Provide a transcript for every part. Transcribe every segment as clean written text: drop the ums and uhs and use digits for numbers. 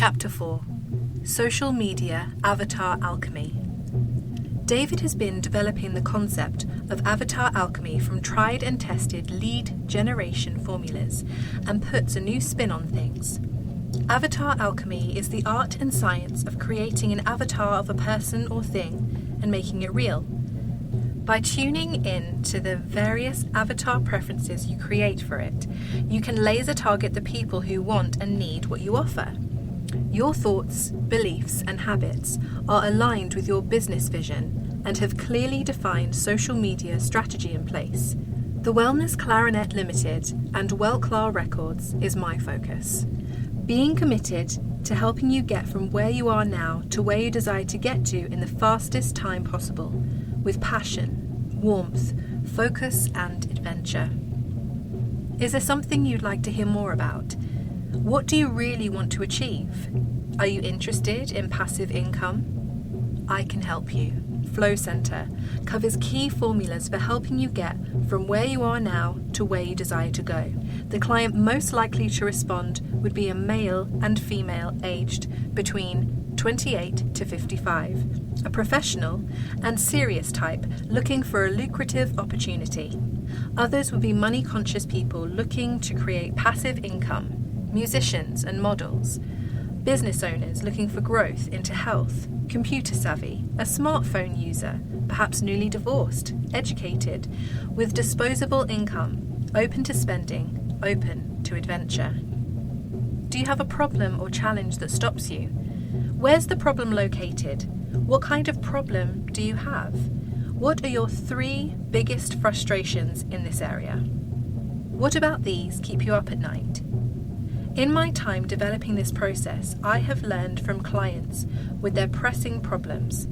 Chapter 4: Social Media Avatar Alchemy. David has been developing the concept of avatar alchemy from tried and tested lead generation formulas and puts a new spin on things. Avatar alchemy is the art and science of creating an avatar of a person or thing and making it real. By tuning in to the various avatar preferences you create for it, you can laser target the people who want and need what you offer. Your thoughts, beliefs, and habits are aligned with your business vision and have clearly defined social media strategy in place. The Wellness Clarinet Limited and Wellclar Records is my focus. Being committed to helping you get from where you are now to where you desire to get to in the fastest time possible, with passion, warmth, focus, and adventure. Is there something you'd like to hear more about? What do you really want to achieve? Are you interested in passive income? I can help you. Flow Center covers key formulas for helping you get from where you are now to where you desire to go. The client most likely to respond would be a male and female aged between 28 to 55, a professional and serious type looking for a lucrative opportunity. Others would be money-conscious people looking to create passive income, musicians and models, business owners looking for growth into health, computer savvy, a smartphone user, perhaps newly divorced, educated, with disposable income, open to spending, open to adventure. Do you have a problem or challenge that stops you? Where's the problem located? What kind of problem do you have? What are your 3 biggest frustrations in this area? What about these keep you up at night? In my time developing this process, I have learned from clients with their pressing problems.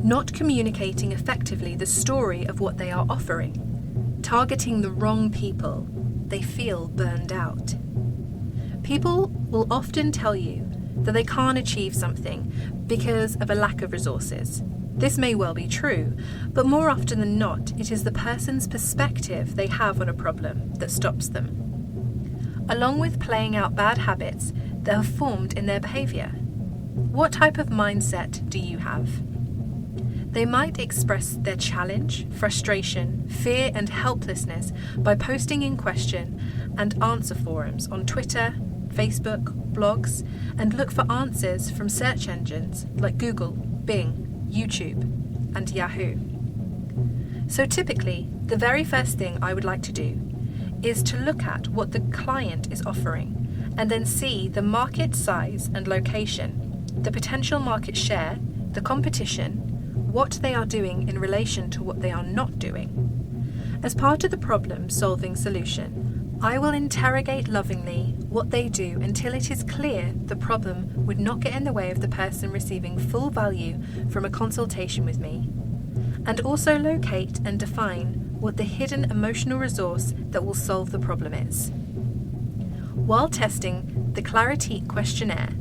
Not communicating effectively the story of what they are offering, targeting the wrong people, they feel burned out. People will often tell you that they can't achieve something because of a lack of resources. This may well be true, but more often than not, it is the person's perspective they have on a problem that stops them, along with playing out bad habits that have formed in their behavior. What type of mindset do you have? They might express their challenge, frustration, fear, and helplessness by posting in question and answer forums on Twitter, Facebook, blogs, and look for answers from search engines like Google, Bing, YouTube, and Yahoo. So typically, the very first thing I would like to do is to look at what the client is offering and then see the market size and location, the potential market share, the competition, what they are doing in relation to what they are not doing. As part of the problem-solving solution, I will interrogate lovingly what they do until it is clear the problem would not get in the way of the person receiving full value from a consultation with me, and also locate and define what the hidden emotional resource that will solve the problem is. While testing the Clarity questionnaire,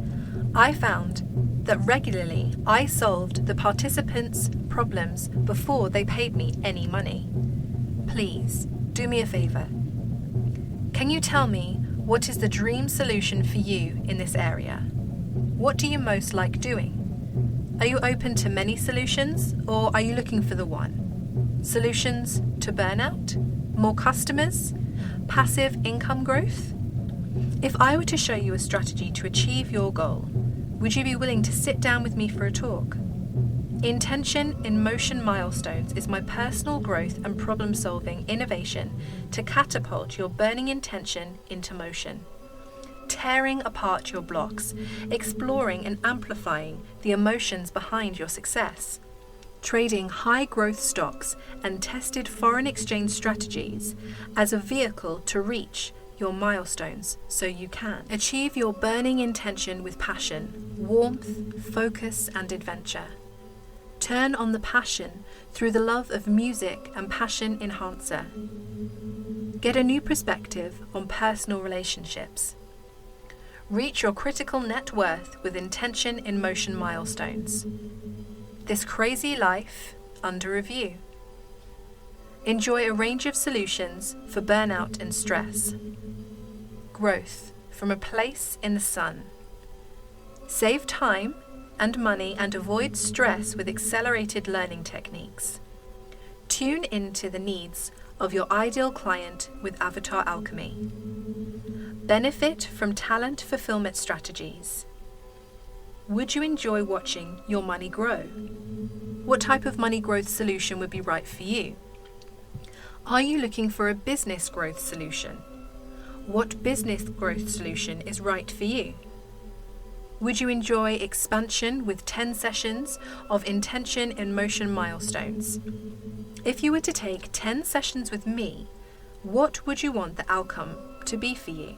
I found that regularly I solved the participants' problems before they paid me any money. Please, do me a favor. Can you tell me what is the dream solution for you in this area? What do you most like doing? Are you open to many solutions, or are you looking for the one? Solutions to burnout? More customers? Passive income growth? If I were to show you a strategy to achieve your goal, would you be willing to sit down with me for a talk? Intention in Motion Milestones is my personal growth and problem-solving innovation to catapult your burning intention into motion. Tearing apart your blocks, exploring and amplifying the emotions behind your success. Trading high-growth stocks and tested foreign exchange strategies as a vehicle to reach your milestones so you can achieve your burning intention with passion, warmth, focus, and adventure. Turn on the passion through the love of music and passion enhancer. Get a new perspective on personal relationships. Reach your critical net worth with intention in motion milestones. This crazy life under review. Enjoy a range of solutions for burnout and stress. Growth from a place in the sun Save time and money and avoid stress with accelerated learning techniques. Tune into the needs of your ideal client with Avatar Alchemy. Benefit from talent fulfillment strategies. Would you enjoy watching your money grow? What type of money growth solution would be right for you? Are you looking for a business growth solution? What business growth solution is right for you? Would you enjoy expansion with 10 sessions of intention and motion milestones? If you were to take 10 sessions with me, what would you want the outcome to be for you?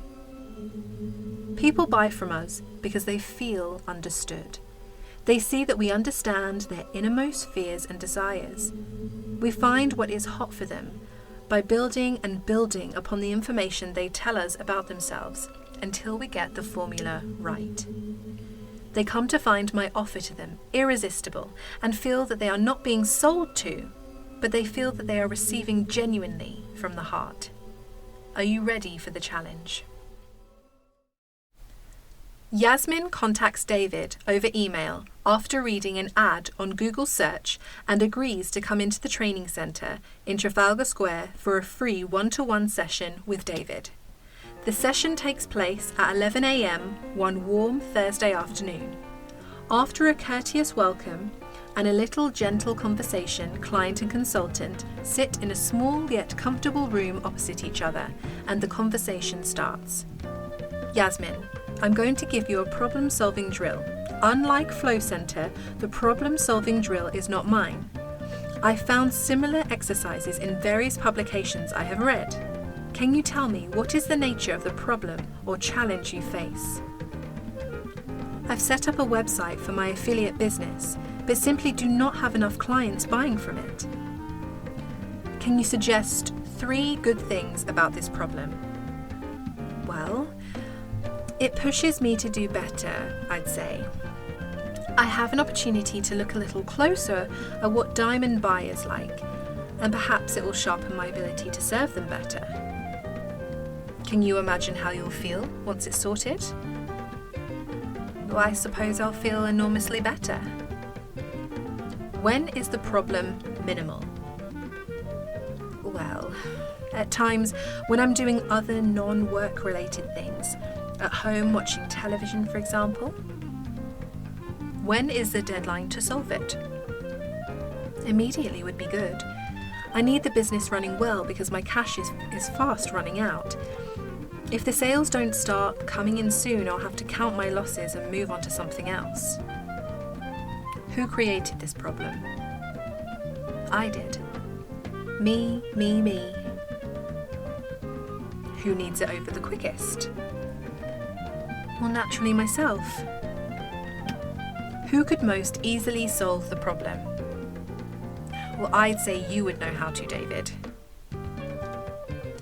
People buy from us because they feel understood. They see that we understand their innermost fears and desires. We find what is hot for them by building and building upon the information they tell us about themselves until we get the formula right. They come to find my offer to them irresistible and feel that they are not being sold to, but they feel that they are receiving genuinely from the heart. Are you ready for the challenge? Yasmin contacts David over email after reading an ad on Google search and agrees to come into the training centre in Trafalgar Square for a free one-to-one session with David. The session takes place at 11 a.m. one warm Thursday afternoon. After a courteous welcome and a little gentle conversation, client and consultant sit in a small yet comfortable room opposite each other and the conversation starts. Yasmin, I'm going to give you a problem-solving drill. Unlike Flow Center, the problem-solving drill is not mine. I found similar exercises in various publications I have read. Can you tell me what is the nature of the problem or challenge you face? I've set up a website for my affiliate business, but simply do not have enough clients buying from it. Can you suggest 3 good things about this problem? Well, it pushes me to do better, I'd say. I have an opportunity to look a little closer at what diamond buyers like, and perhaps it will sharpen my ability to serve them better. Can you imagine how you'll feel once it's sorted? Well, I suppose I'll feel enormously better. When is the problem minimal? Well, at times when I'm doing other non-work related things, at home watching television, for example. When is the deadline to solve it? Immediately would be good. I need the business running well because my cash is fast running out. If the sales don't start coming in soon, I'll have to count my losses and move on to something else. Who created this problem? I did. Me. Who needs it over the quickest? Well, naturally myself. Who could most easily solve the problem? Well, I'd say you would know how to, David.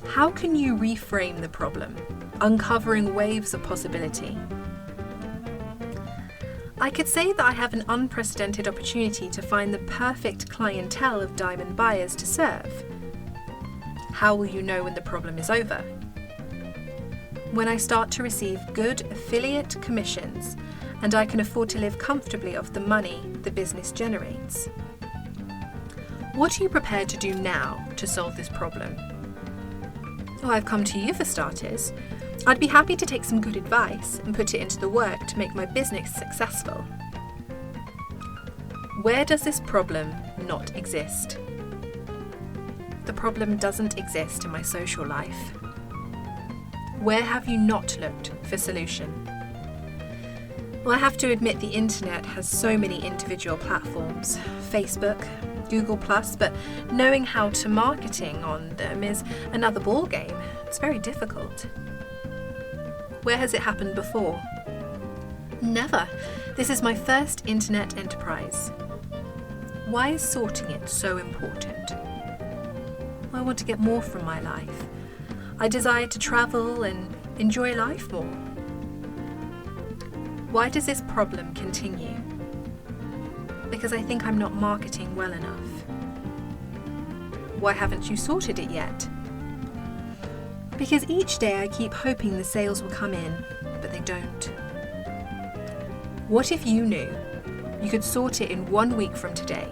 How can you reframe the problem, uncovering waves of possibility? I could say that I have an unprecedented opportunity to find the perfect clientele of diamond buyers to serve. How will you know when the problem is over? When I start to receive good affiliate commissions and I can afford to live comfortably off the money the business generates. What are you prepared to do now to solve this problem? Oh, I've come to you for starters. I'd be happy to take some good advice and put it into the work to make my business successful. Where does this problem not exist? The problem doesn't exist in my social life. Where have you not looked for solution? Well, I have to admit the internet has so many individual platforms, Facebook, Google+, but knowing how to marketing on them is another ballgame. It's very difficult. Where has it happened before? Never. This is my first internet enterprise. Why is sorting it so important? I want to get more from my life. I desire to travel and enjoy life more. Why does this problem continue? Because I think I'm not marketing well enough. Why haven't you sorted it yet? Because each day I keep hoping the sales will come in, but they don't. What if you knew you could sort it in 1 week from today?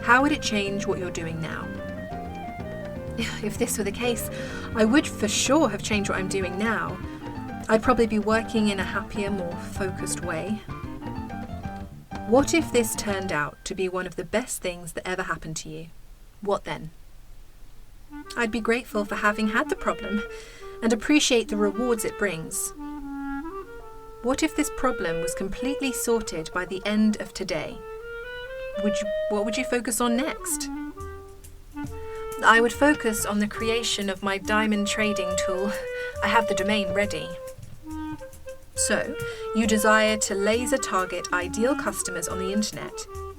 How would it change what you're doing now? If this were the case, I would for sure have changed what I'm doing now. I'd probably be working in a happier, more focused way. What if this turned out to be one of the best things that ever happened to you? What then? I'd be grateful for having had the problem and appreciate the rewards it brings. What if this problem was completely sorted by the end of today? What would you focus on next? I would focus on the creation of my diamond trading tool. I have the domain ready. So, you desire to laser target ideal customers on the internet,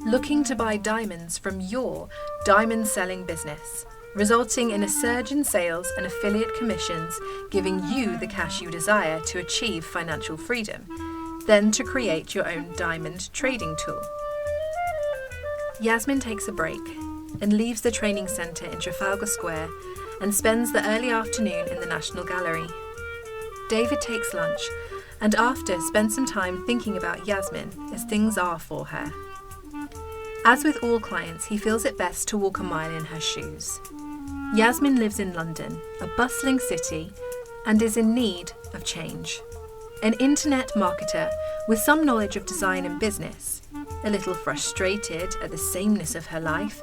looking to buy diamonds from your diamond selling business, resulting in a surge in sales and affiliate commissions, giving you the cash you desire to achieve financial freedom, then to create your own diamond trading tool. Yasmin takes a break and leaves the training centre in Trafalgar Square and spends the early afternoon in the National Gallery. David takes lunch and after spends some time thinking about Yasmin as things are for her. As with all clients, he feels it best to walk a mile in her shoes. Yasmin lives in London, a bustling city, and is in need of change. An internet marketer with some knowledge of design and business, a little frustrated at the sameness of her life,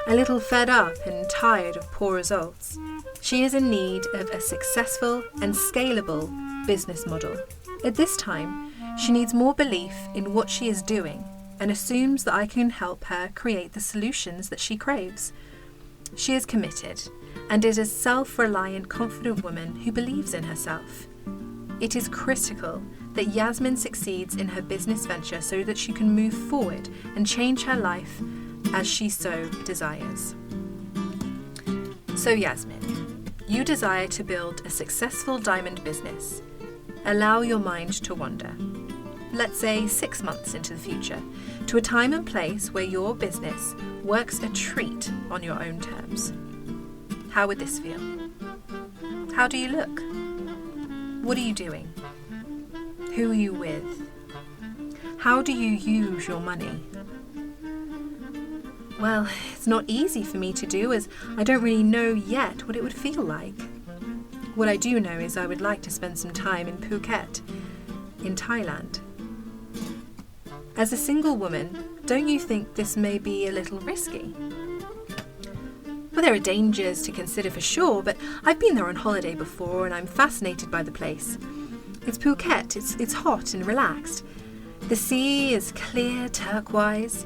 a little fed up and tired of poor results, she is in need of a successful and scalable business model. At this time, she needs more belief in what she is doing and assumes that I can help her create the solutions that she craves. She is committed and is a self-reliant, confident woman who believes in herself. It is critical that Yasmin succeeds in her business venture so that she can move forward and change her life as she so desires. So Yasmin, you desire to build a successful diamond business. Allow your mind to wander. Let's say 6 months into the future, to a time and place where your business works a treat on your own terms. How would this feel? How do you look? What are you doing? Who are you with? How do you use your money? Well, it's not easy for me to do as I don't really know yet what it would feel like. What I do know is I would like to spend some time in Phuket, in Thailand. As a single woman, don't you think this may be a little risky? Well, there are dangers to consider for sure, but I've been there on holiday before and I'm fascinated by the place. It's Phuket, it's hot and relaxed. The sea is clear turquoise,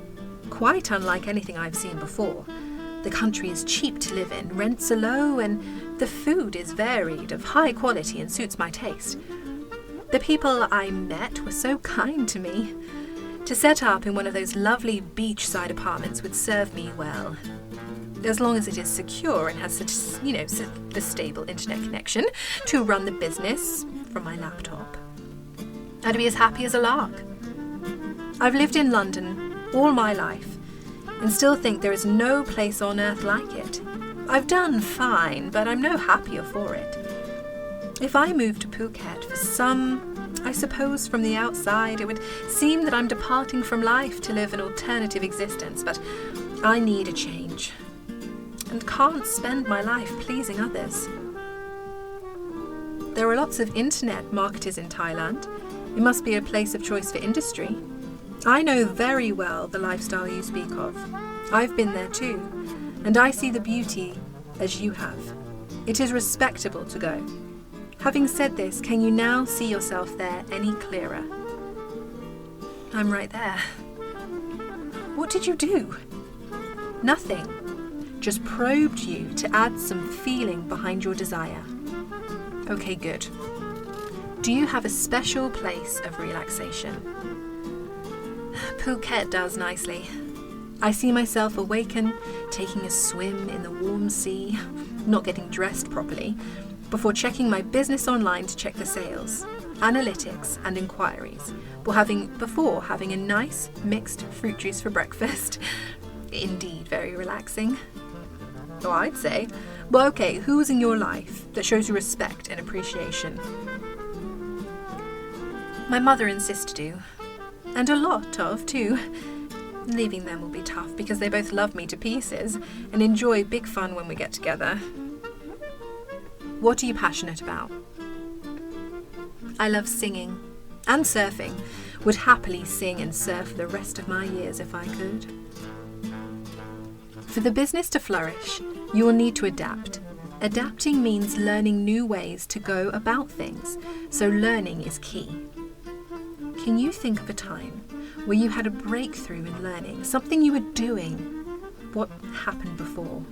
quite unlike anything I've seen before. The country is cheap to live in, rents are low, and the food is varied, of high quality and suits my taste. The people I met were so kind to me. To set up in one of those lovely beachside apartments would serve me well. As long as it is secure and has the stable internet connection to run the business from my laptop. I'd be as happy as a lark. I've lived in London all my life and still think there is no place on earth like it. I've done fine, but I'm no happier for it. If I moved to Phuket for I suppose from the outside it would seem that I'm departing from life to live an alternative existence, but I need a change and can't spend my life pleasing others. There are lots of internet marketers in Thailand. It must be a place of choice for industry. I know very well the lifestyle you speak of. I've been there too, and I see the beauty as you have. It is respectable to go. Having said this, can you now see yourself there any clearer? I'm right there. What did you do? Nothing. Just probed you to add some feeling behind your desire. Okay, good. Do you have a special place of relaxation? Phuket does nicely. I see myself awaken, taking a swim in the warm sea, not getting dressed properly, before checking my business online to check the sales, analytics and inquiries, before having a nice mixed fruit juice for breakfast. Indeed, very relaxing. Oh, I'd say. Well, okay, who's in your life that shows you respect and appreciation? My mother and sister do. and a lot of too. Leaving them will be tough because they both love me to pieces and enjoy big fun when we get together. What are you passionate about? I love singing and surfing. Would happily sing and surf for the rest of my years if I could. For the business to flourish, you will need to adapt. Adapting means learning new ways to go about things, so learning is key. Can you think of a time where you had a breakthrough in learning, something you were doing? What happened before?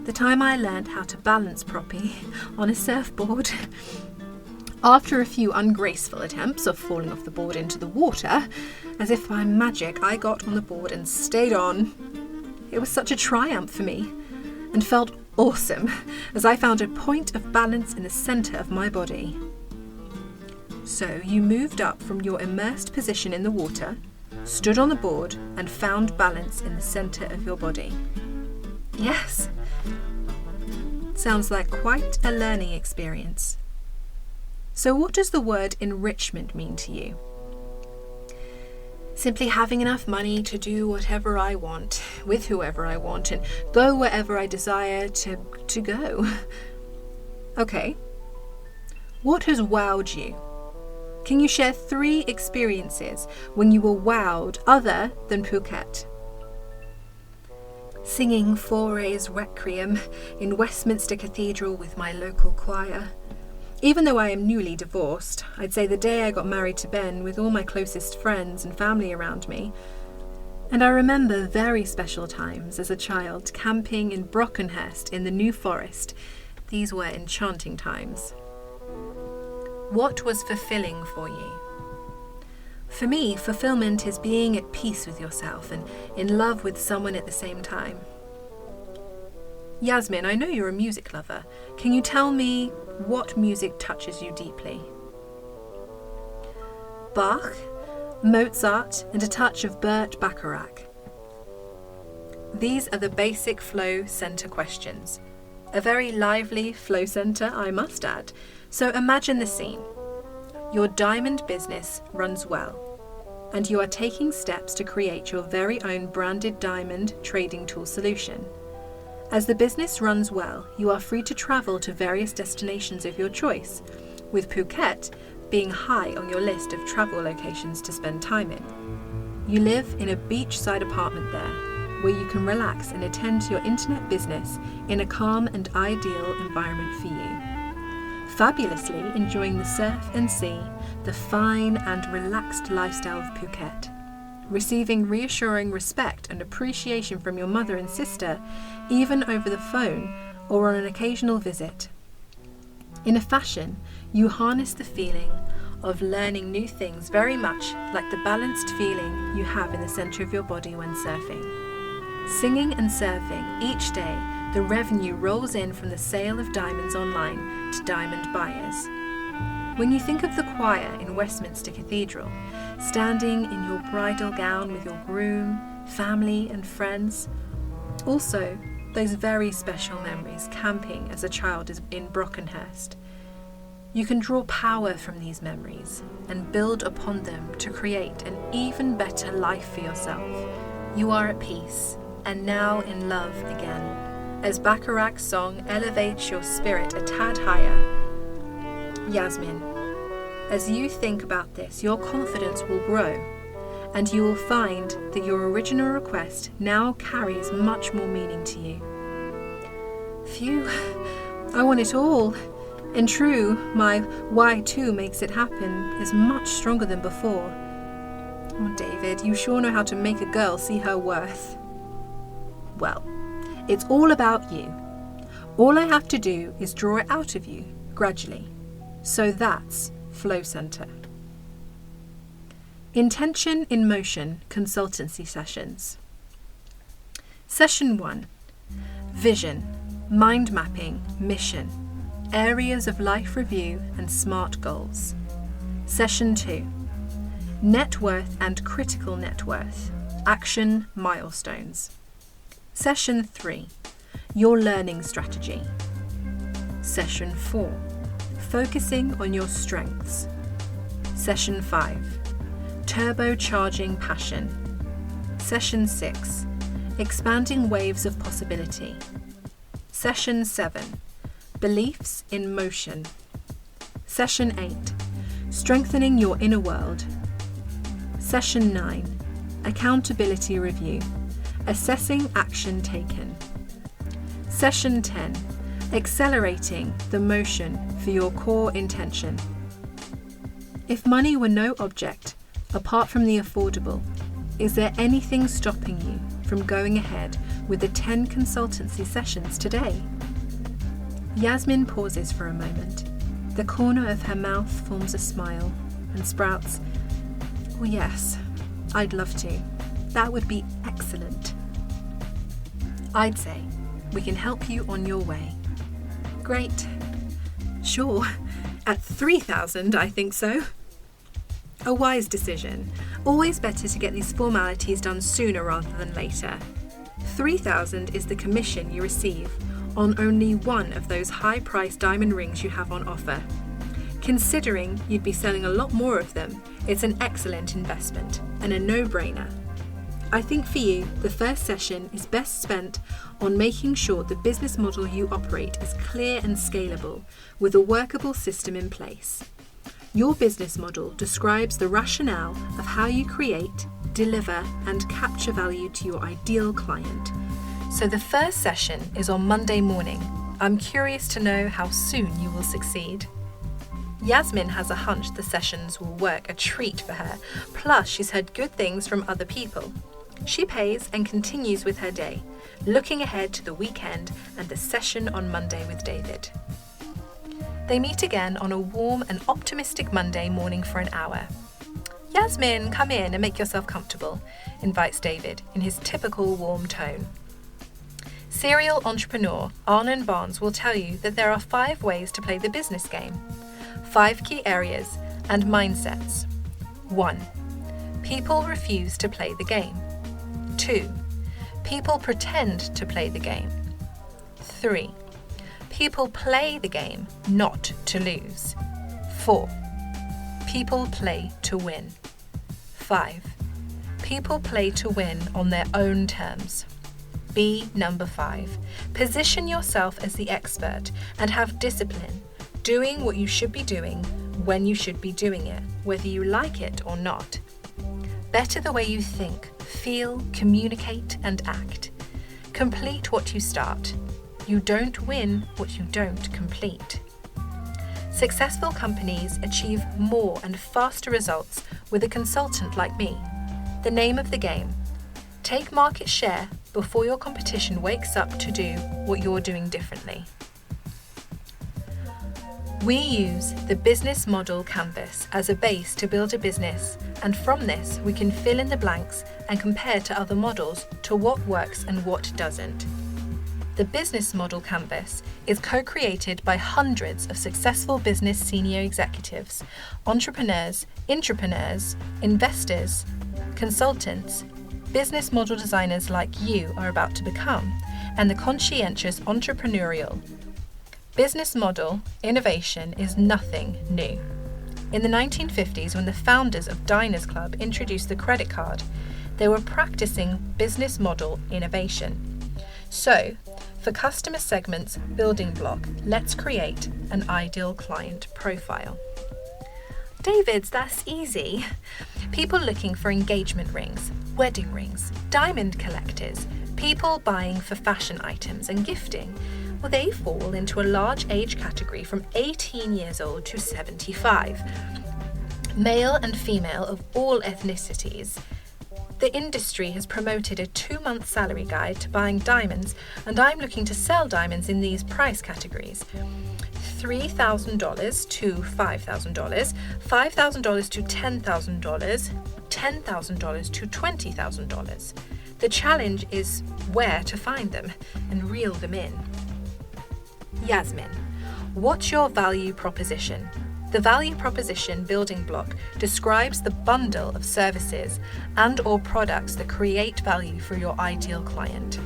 The time I learned how to balance properly on a surfboard. After a few ungraceful attempts of falling off the board into the water, as if by magic I got on the board and stayed on. It was such a triumph for me and felt awesome as I found a point of balance in the centre of my body. So you moved up from your immersed position in the water, stood on the board and found balance in the centre of your body. Yes, sounds like quite a learning experience. So what does the word enrichment mean to you? Simply having enough money to do whatever I want, with whoever I want, and go wherever I desire to go. Okay. What has wowed you? Can you share 3 experiences when you were wowed other than Phuket? Singing Fauré's Requiem in Westminster Cathedral with my local choir. Even though I am newly divorced, I'd say the day I got married to Ben with all my closest friends and family around me. And I remember very special times as a child camping in Brockenhurst in the New Forest. These were enchanting times. What was fulfilling for you? For me, fulfillment is being at peace with yourself and in love with someone at the same time. Yasmin, I know you're a music lover. Can you tell me what music touches you deeply? Bach, Mozart, and a touch of Burt Bacharach. These are the basic flow centre questions. A very lively flow centre, I must add. So imagine the scene. Your diamond business runs well, and you are taking steps to create your very own branded diamond trading tool solution. As the business runs well, you are free to travel to various destinations of your choice, with Phuket being high on your list of travel locations to spend time in. You live in a beachside apartment there, where you can relax and attend to your internet business in a calm and ideal environment for you. Fabulously enjoying the surf and sea, the fine and relaxed lifestyle of Phuket. Receiving reassuring respect and appreciation from your mother and sister, even over the phone or on an occasional visit. In a fashion, you harness the feeling of learning new things very much like the balanced feeling you have in the centre of your body when surfing. Singing and surfing each day, the revenue rolls in from the sale of diamonds online to diamond buyers. When you think of the choir in Westminster Cathedral, standing in your bridal gown with your groom, family and friends, also those very special memories camping as a child in Brockenhurst, you can draw power from these memories and build upon them to create an even better life for yourself. You are at peace and now in love again, as Bacharach's song elevates your spirit a tad higher. Yasmin, as you think about this, your confidence will grow, and you will find that your original request now carries much more meaning to you. Phew, I want it all. And true, my why too makes it happen is much stronger than before. Oh, David, you sure know how to make a girl see her worth. Well, it's all about you. All I have to do is draw it out of you, gradually. So that's Flow Center. Intention in Motion Consultancy Sessions. Session 1. Vision, Mind Mapping, Mission, Areas of Life Review and Smart Goals. Session 2. Net Worth and Critical Net Worth, Action Milestones. Session 3. Your Learning Strategy. Session 4. Focusing on your strengths. Session 5. Turbocharging Passion. Session 6, Expanding Waves of Possibility. Session 7, Beliefs in Motion. Session 8, Strengthening Your Inner World. Session 9, Accountability Review, Assessing Action Taken. Session 10, Accelerating the Motion for Your Core Intention. If money were no object, apart from the affordable, is there anything stopping you from going ahead with the 10 consultancy sessions today? Yasmin pauses for a moment. The corner of her mouth forms a smile and sprouts, "Oh yes, I'd love to. That would be excellent." I'd say, we can help you on your way. Great. Sure, at 3,000 I think so. A wise decision. Always better to get these formalities done sooner rather than later. 3,000 is the commission you receive on only one of those high-priced diamond rings you have on offer. Considering you'd be selling a lot more of them, it's an excellent investment and a no-brainer. I think for you, the first session is best spent on making sure the business model you operate is clear and scalable, with a workable system in place. Your business model describes the rationale of how you create, deliver, and capture value to your ideal client. So the first session is on Monday morning. I'm curious to know how soon you will succeed. Yasmin has a hunch the sessions will work a treat for her, plus she's heard good things from other people. She pays and continues with her day, looking ahead to the weekend and the session on Monday with David. They meet again on a warm and optimistic Monday morning for an hour. "Yasmin, come in and make yourself comfortable," invites David in his typical warm tone. Serial entrepreneur Arnon Barnes will tell you that there are 5 ways to play the business game, 5 key areas and mindsets. 1. People refuse to play the game. 2. People pretend to play the game. 3. People play the game not to lose. 4. People play to win. 5. People play to win on their own terms. Be number 5. Position yourself as the expert and have discipline, doing what you should be doing when you should be doing it, whether you like it or not. Better the way you think, feel, communicate, and act. Complete what you start. You don't win what you don't complete. Successful companies achieve more and faster results with a consultant like me. The name of the game: take market share before your competition wakes up to do what you're doing differently. We use the business model canvas as a base to build a business, and from this we can fill in the blanks and compare to other models to what works and what doesn't. The business model canvas is co-created by hundreds of successful business senior executives, entrepreneurs, intrapreneurs, investors, consultants, business model designers like you are about to become, and the conscientious entrepreneurial. Business model innovation is nothing new. In the 1950s, when the founders of Diners Club introduced the credit card, they were practicing business model innovation. So, for customer segments building block, let's create an ideal client profile. David's, that's easy. People looking for engagement rings, wedding rings, diamond collectors, people buying for fashion items and gifting. Well, they fall into a large age category from 18 years old to 75. Male and female of all ethnicities. The industry has promoted a 2-month salary guide to buying diamonds, and I'm looking to sell diamonds in these price categories. $3,000 to $5,000, $5,000 to $10,000, $10,000 to $20,000. The challenge is where to find them and reel them in. Yasmin, what's your value proposition? The value proposition building block describes the bundle of services and/or products that create value for your ideal client.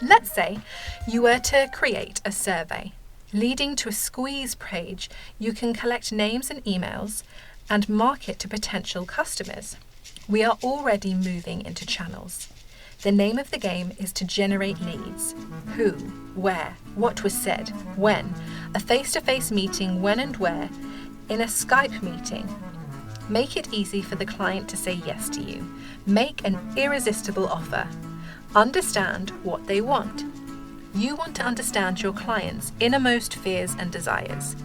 Let's say you were to create a survey leading to a squeeze page. You can collect names and emails and market to potential customers. We are already moving into channels. The name of the game is to generate leads. Who, where, what was said, when, a face-to-face meeting when and where, in a Skype meeting. Make it easy for the client to say yes to you. Make an irresistible offer. Understand what they want. You want to understand your client's innermost fears and desires.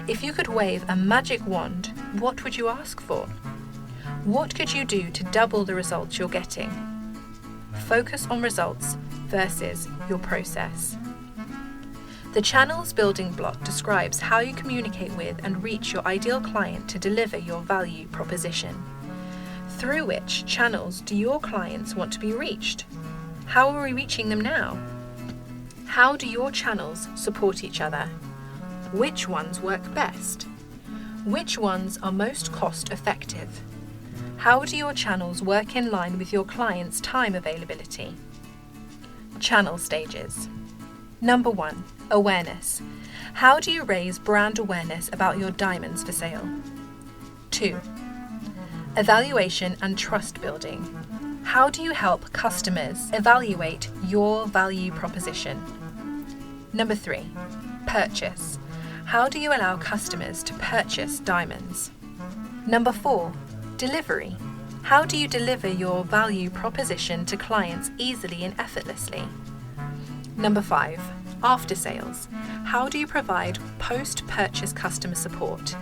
If you could wave a magic wand, what would you ask for? What could you do to double the results you're getting? Focus on results versus your process. The channels building block describes how you communicate with and reach your ideal client to deliver your value proposition. Through which channels do your clients want to be reached? How are we reaching them now? How do your channels support each other? Which ones work best? Which ones are most cost effective? How do your channels work in line with your client's time availability? Channel stages. Number 1, awareness. How do you raise brand awareness about your diamonds for sale? 2, evaluation and trust building. How do you help customers evaluate your value proposition? Number 3, purchase. How do you allow customers to purchase diamonds? Number 4, delivery. How do you deliver your value proposition to clients easily and effortlessly? Number 5, after sales. How do you provide post-purchase customer support?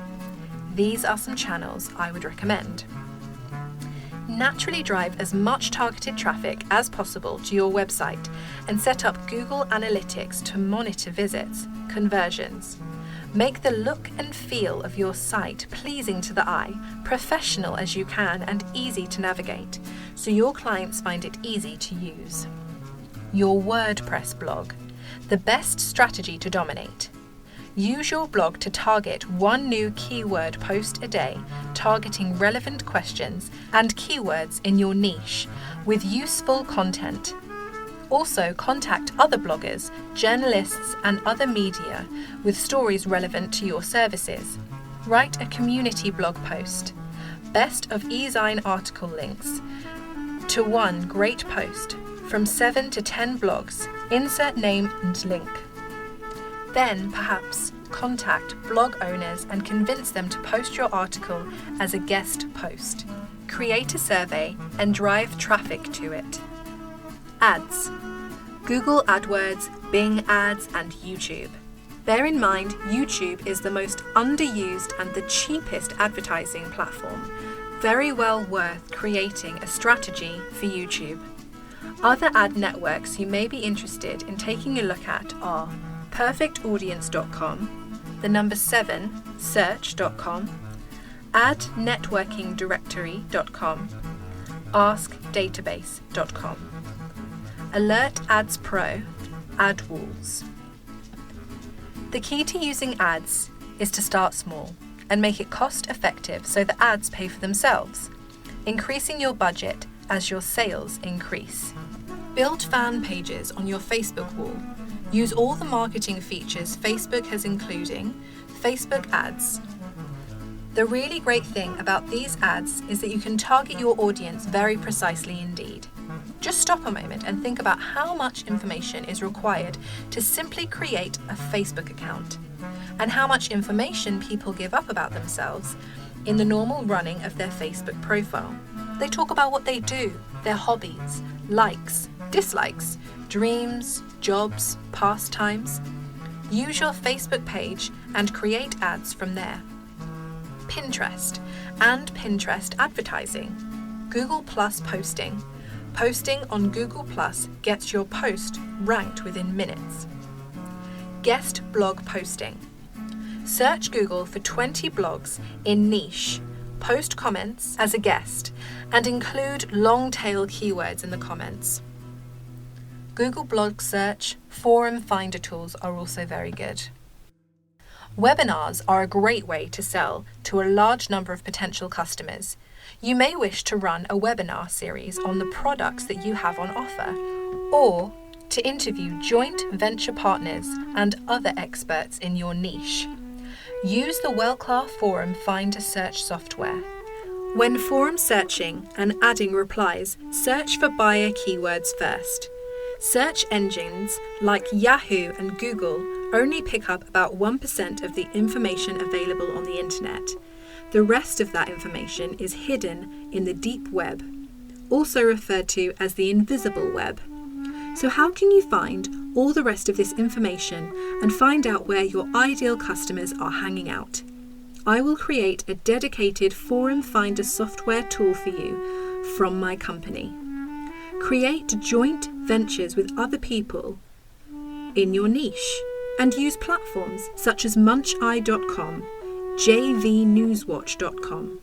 These are some channels I would recommend. Naturally drive as much targeted traffic as possible to your website and set up Google Analytics to monitor visits, conversions. Make the look and feel of your site pleasing to the eye, professional as you can and easy to navigate, so your clients find it easy to use. Your WordPress blog, the best strategy to dominate. Use your blog to target one new keyword post a day, targeting relevant questions and keywords in your niche with useful content. Also, contact other bloggers, journalists, and other media with stories relevant to your services. Write a community blog post. Best of eZine article links to one great post from 7 to 10 blogs. Insert name and link. Then, perhaps, contact blog owners and convince them to post your article as a guest post. Create a survey and drive traffic to it. Ads. Google AdWords, Bing Ads, and YouTube. Bear in mind, YouTube is the most underused and the cheapest advertising platform. Very well worth creating a strategy for YouTube. Other ad networks you may be interested in taking a look at are perfectaudience.com, the number 7 search.com, adnetworkingdirectory.com, askdatabase.com. Alert Ads Pro, AdWalls. The key to using ads is to start small and make it cost effective so the ads pay for themselves, increasing your budget as your sales increase. Build fan pages on your Facebook wall. Use all the marketing features Facebook has, including Facebook ads. The really great thing about these ads is that you can target your audience very precisely indeed. Just stop a moment and think about how much information is required to simply create a Facebook account, and how much information people give up about themselves in the normal running of their Facebook profile. They talk about what they do, their hobbies, likes, dislikes, dreams, jobs, pastimes. Use your Facebook page and create ads from there. Pinterest and Pinterest advertising. Google Plus posting. Posting on Google Plus gets your post ranked within minutes. Guest blog posting. Search Google for 20 blogs in niche, post comments as a guest, and include long-tail keywords in the comments. Google Blog Search, Forum Finder tools are also very good. Webinars are a great way to sell to a large number of potential customers. You may wish to run a webinar series on the products that you have on offer, or to interview joint venture partners and other experts in your niche. Use the Wellclaw Forum Finder search software. When forum searching and adding replies, search for buyer keywords first. Search engines like Yahoo and Google only pick up about 1% of the information available on the internet. The rest of that information is hidden in the deep web, also referred to as the invisible web. So how can you find all the rest of this information and find out where your ideal customers are hanging out? I will create a dedicated forum finder software tool for you from my company. Create joint ventures with other people in your niche and use platforms such as muncheye.com, jvnewswatch.com.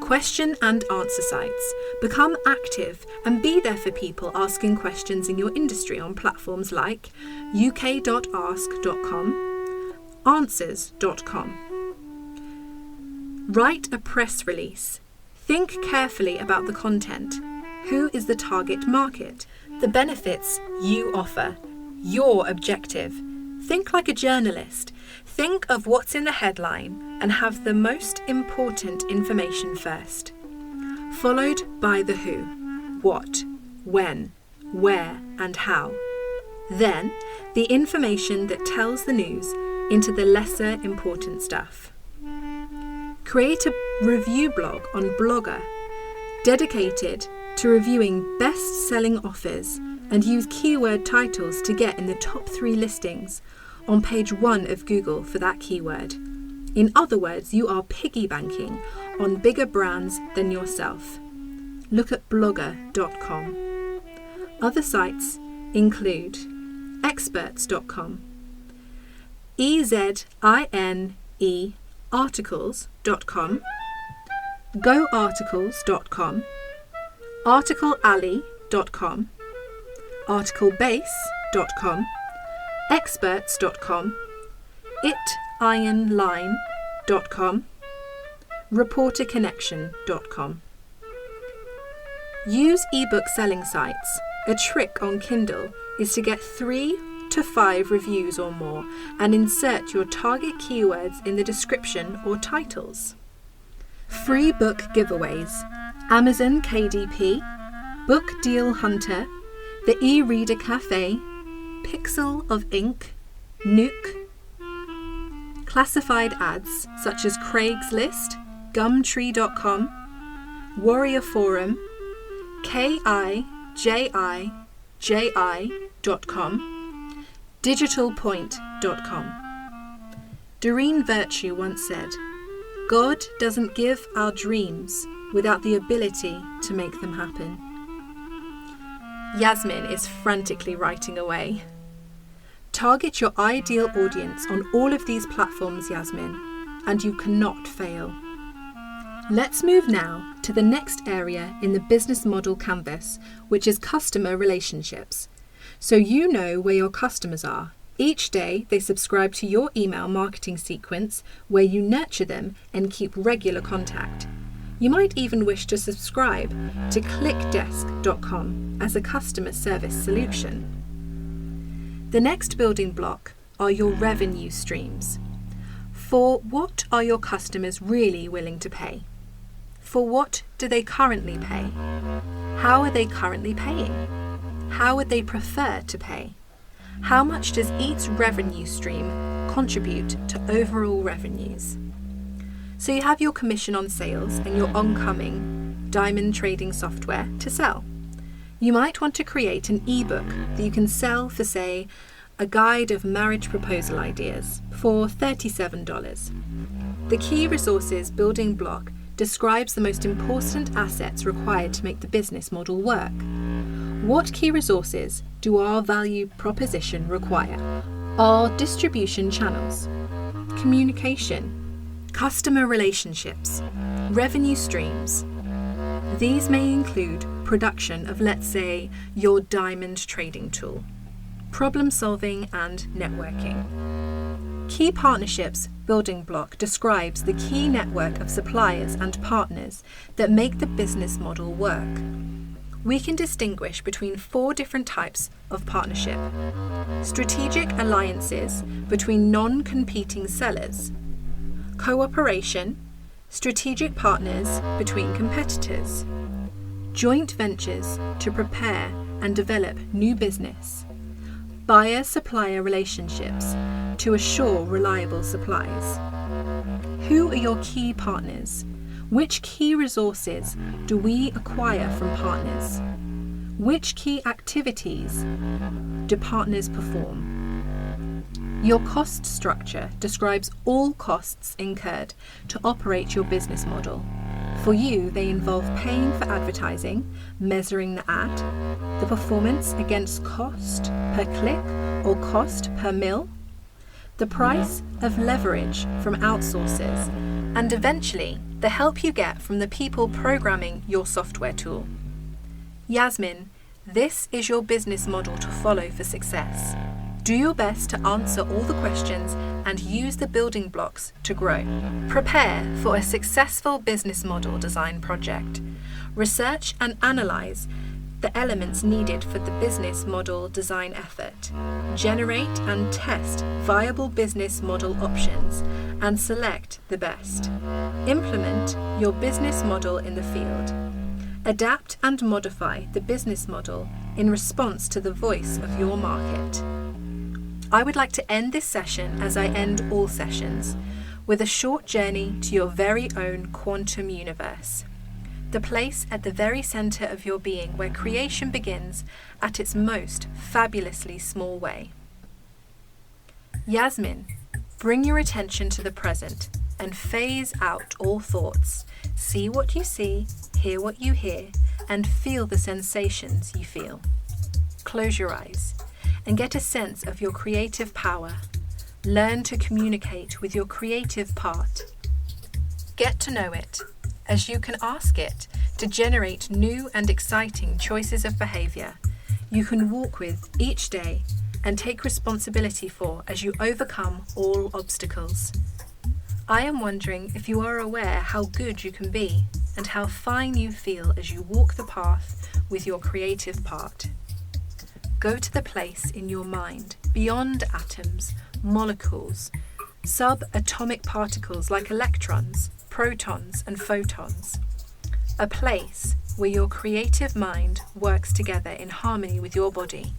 Question and answer sites. Become active and be there for people asking questions in your industry on platforms like uk.ask.com, answers.com. Write a press release. Think carefully about the content. Who is the target market? The benefits you offer. Your objective. Think like a journalist. Think of what's in the headline and have the most important information first, followed by the who, what, when, where and how. Then, the information that tells the news into the lesser important stuff. Create a review blog on Blogger, dedicated to reviewing best-selling offers, and use keyword titles to get in the top 3 listings on page 1 of Google for that keyword. In other words, you are piggy banking on bigger brands than yourself. Look at blogger.com. Other sites include experts.com, EZINE articles.com, goarticles.com, articlealley.com, articlebase.com, experts.com, itironline.com, reporterconnection.com. Use ebook selling sites. A trick on Kindle is to get 3 to 5 reviews or more and insert your target keywords in the description or titles. Free book giveaways. Amazon KDP, Book Deal Hunter, the e-reader cafe, Pixel of Ink, Nook. Classified ads such as Craigslist, Gumtree.com, Warrior Forum, KIJIJI.com, digitalpoint.com. Doreen Virtue once said, "God doesn't give our dreams without the ability to make them happen." Yasmin is frantically writing away. Target your ideal audience on all of these platforms, Yasmin, and you cannot fail. Let's move now to the next area in the business model canvas, which is customer relationships. So you know where your customers are. Each day they subscribe to your email marketing sequence where you nurture them and keep regular contact. You might even wish to subscribe to clickdesk.com as a customer service solution. The next building block are your revenue streams. For what are your customers really willing to pay? For what do they currently pay? How are they currently paying? How would they prefer to pay? How much does each revenue stream contribute to overall revenues? So you have your commission on sales and your oncoming diamond trading software to sell. You might want to create an ebook that you can sell for, say, a guide of marriage proposal ideas for $37. The key resources building block describes the most important assets required to make the business model work. What key resources do our value proposition require? Our distribution channels, communication, customer relationships, revenue streams. These may include production of, let's say, your diamond trading tool, problem solving and networking. Key partnerships building block describes the key network of suppliers and partners that make the business model work. we can distinguish between 4 different types of partnership. Strategic alliances between non-competing sellers. Cooperation, strategic partners between competitors. Joint ventures to prepare and develop new business. Buyer-supplier relationships to assure reliable supplies. Who are your key partners? Which key resources do we acquire from partners? Which key activities do partners perform? Your cost structure describes all costs incurred to operate your business model. For you, they involve paying for advertising, measuring the ad, the performance against cost per click or cost per mil, the price of leverage from outsourcers, and eventually the help you get from the people programming your software tool. Yasmin, this is your business model to follow for success. Do your best to answer all the questions and use the building blocks to grow. Prepare for a successful business model design project. Research and analyze the elements needed for the business model design effort. Generate and test viable business model options and select the best. Implement your business model in the field. Adapt and modify the business model in response to the voice of your market. I would like to end this session as I end all sessions, with a short journey to your very own quantum universe. The place at the very center of your being where creation begins at its most fabulously small way. Yasmin, bring your attention to the present and phase out all thoughts. See what you see, hear what you hear, and feel the sensations you feel. Close your eyes and get a sense of your creative power. Learn to communicate with your creative part. Get to know it, as you can ask it to generate new and exciting choices of behavior you can walk with each day and take responsibility for as you overcome all obstacles. I am wondering if you are aware how good you can be and how fine you feel as you walk the path with your creative part. Go to the place in your mind beyond atoms, molecules, subatomic particles like electrons, protons and photons. A place where your creative mind works together in harmony with your body.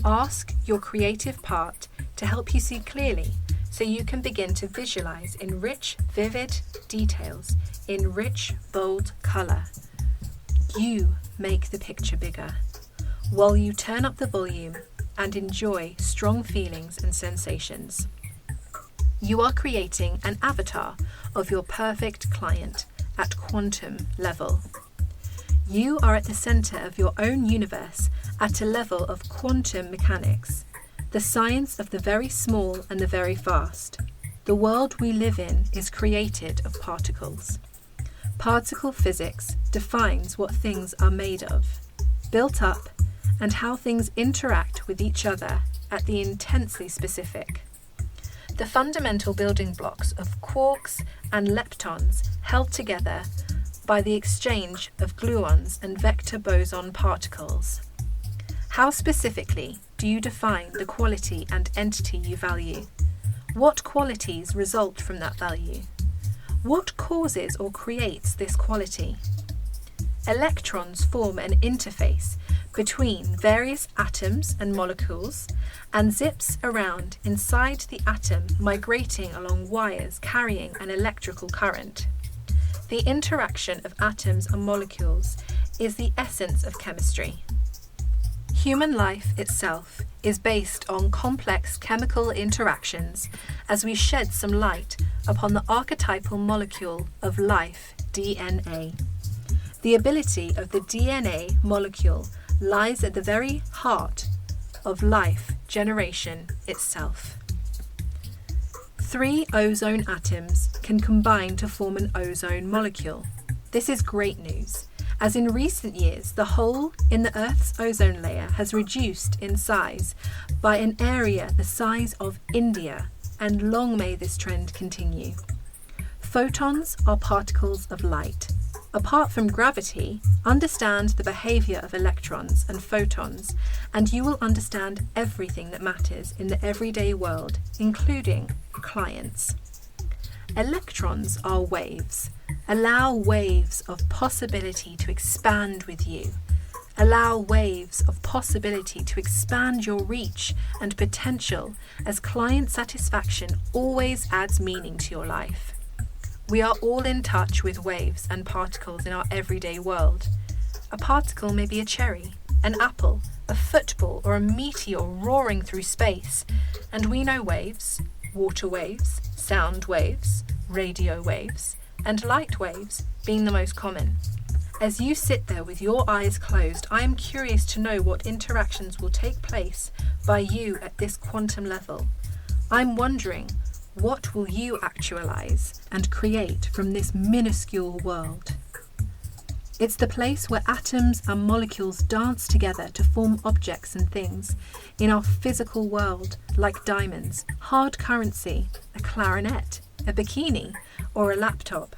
Ask your creative part to help you see clearly so you can begin to visualize in rich, vivid details, in rich, bold color. You make the picture bigger, while you turn up the volume and enjoy strong feelings and sensations. You are creating an avatar of your perfect client at quantum level. You are at the center of your own universe at a level of quantum mechanics, the science of the very small and the very fast. The world we live in is created of particles. Particle physics defines what things are made of, built up, and how things interact with each other at the intensely specific. The fundamental building blocks of quarks and leptons held together by the exchange of gluons and vector boson particles. How specifically do you define the quality and entity you value? What qualities result from that value? What causes or creates this quality? Electrons form an interface between various atoms and molecules and zips around inside the atom, migrating along wires carrying an electrical current. The interaction of atoms and molecules is the essence of chemistry. Human life itself is based on complex chemical interactions as we shed some light upon the archetypal molecule of life, DNA. The ability of the DNA molecule lies at the very heart of life generation itself. 3 ozone atoms can combine to form an ozone molecule. This is great news, as in recent years the hole in the Earth's ozone layer has reduced in size by an area the size of India, and long may this trend continue. Photons are particles of light. Apart from gravity, understand the behaviour of electrons and photons, and you will understand everything that matters in the everyday world, including clients. Electrons are waves. Allow waves of possibility to expand with you. Allow waves of possibility to expand your reach and potential, as client satisfaction always adds meaning to your life. We are all in touch with waves and particles in our everyday world. A particle may be a cherry, an apple, a football, or a meteor roaring through space. And we know waves, water waves, sound waves, radio waves, and light waves being the most common. As you sit there with your eyes closed, I am curious to know what interactions will take place by you at this quantum level. I'm wondering, what will you actualize and create from this minuscule world? It's the place where atoms and molecules dance together to form objects and things in our physical world, like diamonds, hard currency, a clarinet, a bikini, or a laptop.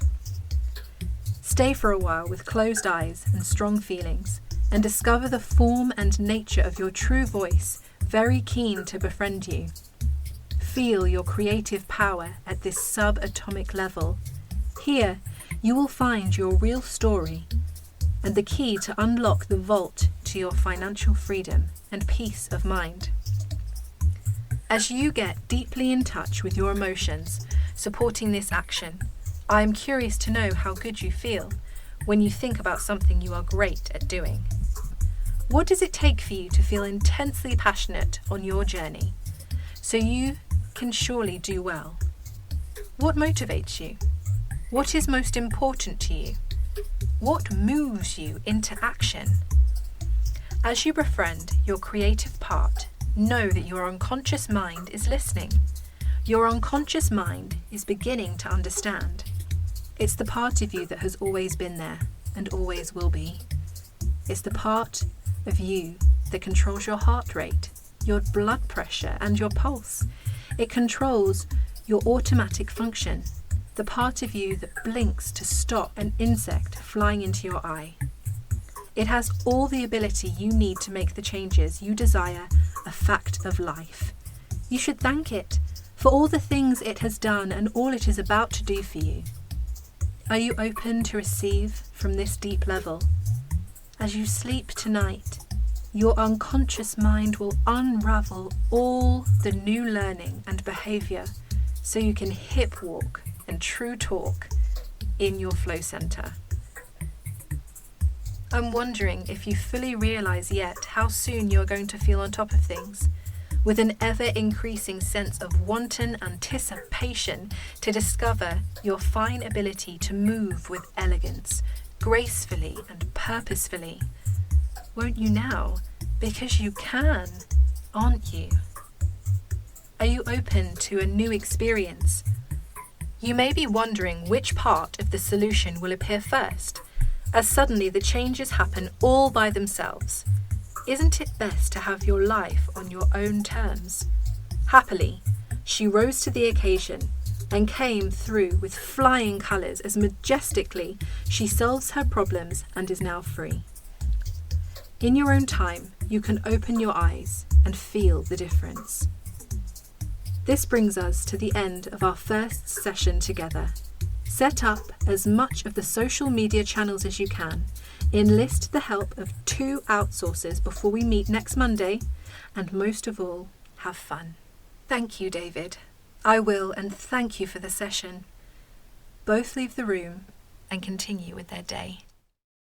Stay for a while with closed eyes and strong feelings, and discover the form and nature of your true voice, very keen to befriend you. Feel your creative power at this subatomic level. Here, you will find your real story and the key to unlock the vault to your financial freedom and peace of mind. As you get deeply in touch with your emotions, supporting this action, I am curious to know how good you feel when you think about something you are great at doing. What does it take for you to feel intensely passionate on your journey, so you can surely do well? What motivates you? What is most important to you? What moves you into action? As you befriend your creative part, know that your unconscious mind is listening. Your unconscious mind is beginning to understand. It's the part of you that has always been there and always will be. It's the part of you that controls your heart rate, your blood pressure, and your pulse. It controls your automatic function, the part of you that blinks to stop an insect flying into your eye. It has all the ability you need to make the changes you desire a fact of life. You should thank it for all the things it has done and all it is about to do for you. Are you open to receive from this deep level? As you sleep tonight, your unconscious mind will unravel all the new learning and behaviour so you can hip walk and true talk in your flow centre. I'm wondering if you fully realise yet how soon you're going to feel on top of things, with an ever-increasing sense of wanton anticipation to discover your fine ability to move with elegance, gracefully and purposefully. Won't you now? Because you can, aren't you? Are you open to a new experience? You may be wondering which part of the solution will appear first, as suddenly the changes happen all by themselves. Isn't it best to have your life on your own terms? Happily, she rose to the occasion and came through with flying colours as majestically she solves her problems and is now free. In your own time, you can open your eyes and feel the difference. This brings us to the end of our first session together. Set up as much of the social media channels as you can. Enlist the help of 2 outsourcers before we meet next Monday, and most of all, have fun. Thank you, David. I will, and thank you for the session. Both leave the room and continue with their day.